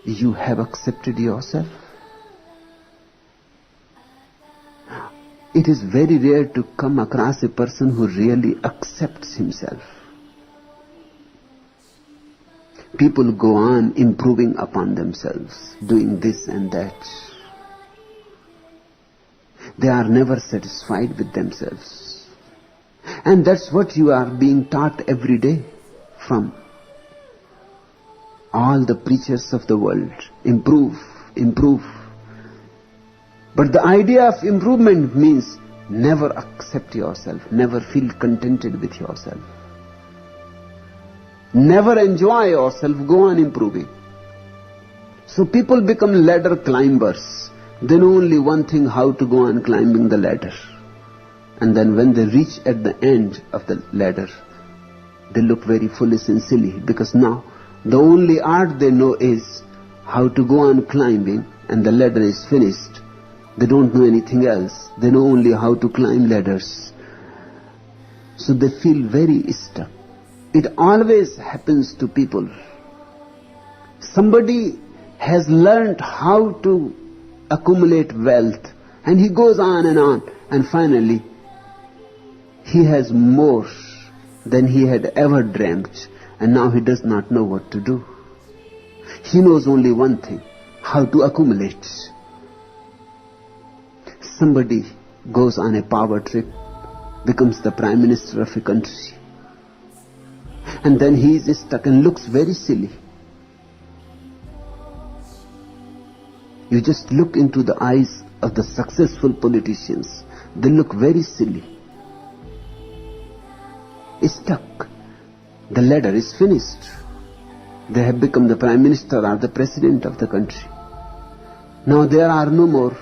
you have accepted yourself? It is very rare to come across a person who really accepts himself. People go on improving upon themselves, doing this and that. They are never satisfied with themselves. And that's what you are being taught every day from all the preachers of the world. Improve, improve. But the idea of improvement means never accept yourself, never feel contented with yourself. Never enjoy yourself, go on improving. So people become ladder climbers. They know only one thing, how to go on climbing the ladder. And then when they reach at the end of the ladder, they look very foolish and silly, because now the only art they know is how to go on climbing, and the ladder is finished. They don't know anything else. They know only how to climb ladders. So they feel very stuck. It always happens to people. Somebody has learned how to accumulate wealth, and he goes on, and finally he has more than he had ever dreamt, and now he does not know what to do. He knows only one thing, how to accumulate. Somebody goes on a power trip, becomes the prime minister of a country, and then he is stuck and looks very silly. You just look into the eyes of the successful politicians. They look very silly. Stuck. The ladder is finished. They have become the prime minister or the president of the country. Now there are no more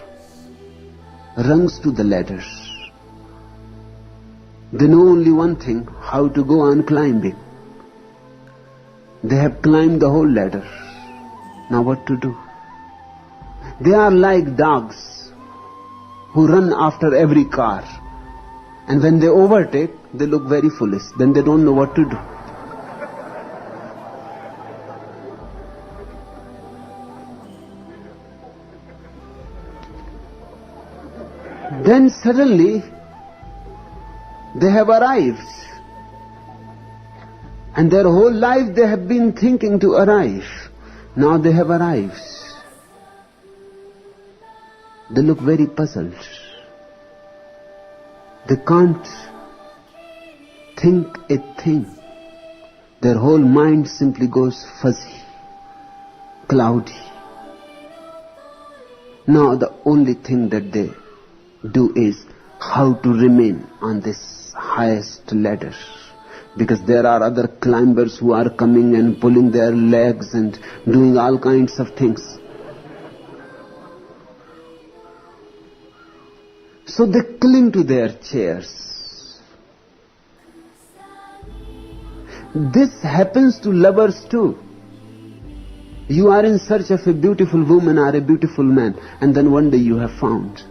rungs to the ladder. They know only one thing, how to go on climbing. They have climbed the whole ladder. Now what to do? They are like dogs who run after every car. And when they overtake, they look very foolish. Then they don't know what to do. Then suddenly, they have arrived. And their whole life they have been thinking to arrive. Now they have arrived. They look very puzzled. They can't think a thing. Their whole mind simply goes fuzzy, cloudy. Now the only thing that they do is how to remain on this highest ladder. Because there are other climbers who are coming and pulling their legs and doing all kinds of things. So they cling to their chairs. This happens to lovers too. You are in search of a beautiful woman or a beautiful man, and then one day you have found.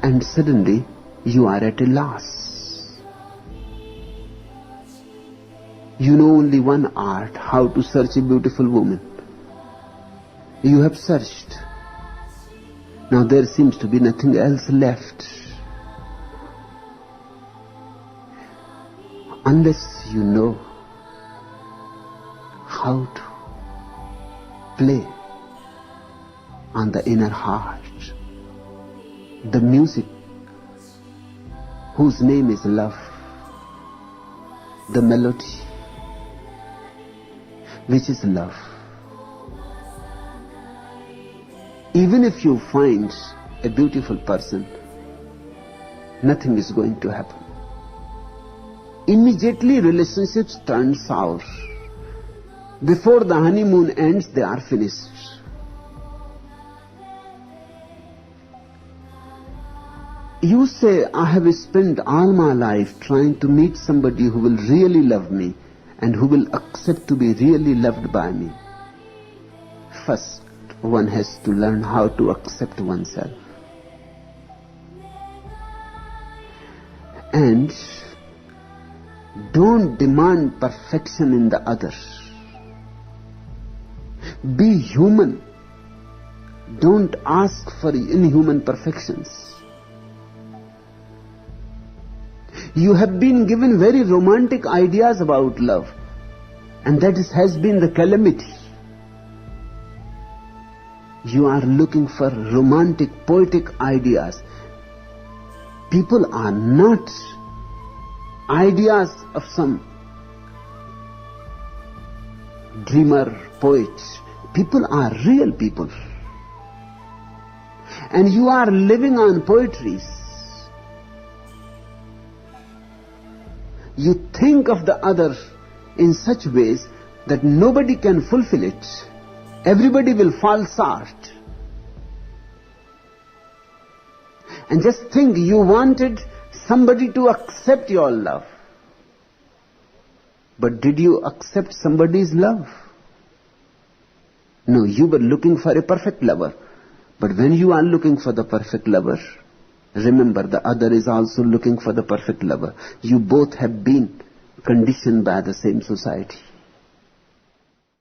And suddenly you are at a loss. You know only one art, how to search a beautiful woman. You have searched. Now there seems to be nothing else left. Unless you know how to play on the inner heart, the music whose name is love, the melody which is love. Even if you find a beautiful person, nothing is going to happen. Immediately relationships turn sour. Before the honeymoon ends, they are finished. You say, I have spent all my life trying to meet somebody who will really love me and who will accept to be really loved by me. First, one has to learn how to accept oneself. And don't demand perfection in the other. Be human. Don't ask for inhuman perfections. You have been given very romantic ideas about love, and that has been the calamity. You are looking for romantic, poetic ideas. People are not ideas of some dreamer, poet. People are real people. And you are living on poetries. You think of the other in such ways that nobody can fulfill it. Everybody will fall short. And just think, you wanted somebody to accept your love. But did you accept somebody's love? No, you were looking for a perfect lover. But when you are looking for the perfect lover, remember the other is also looking for the perfect lover. You both have been conditioned by the same society.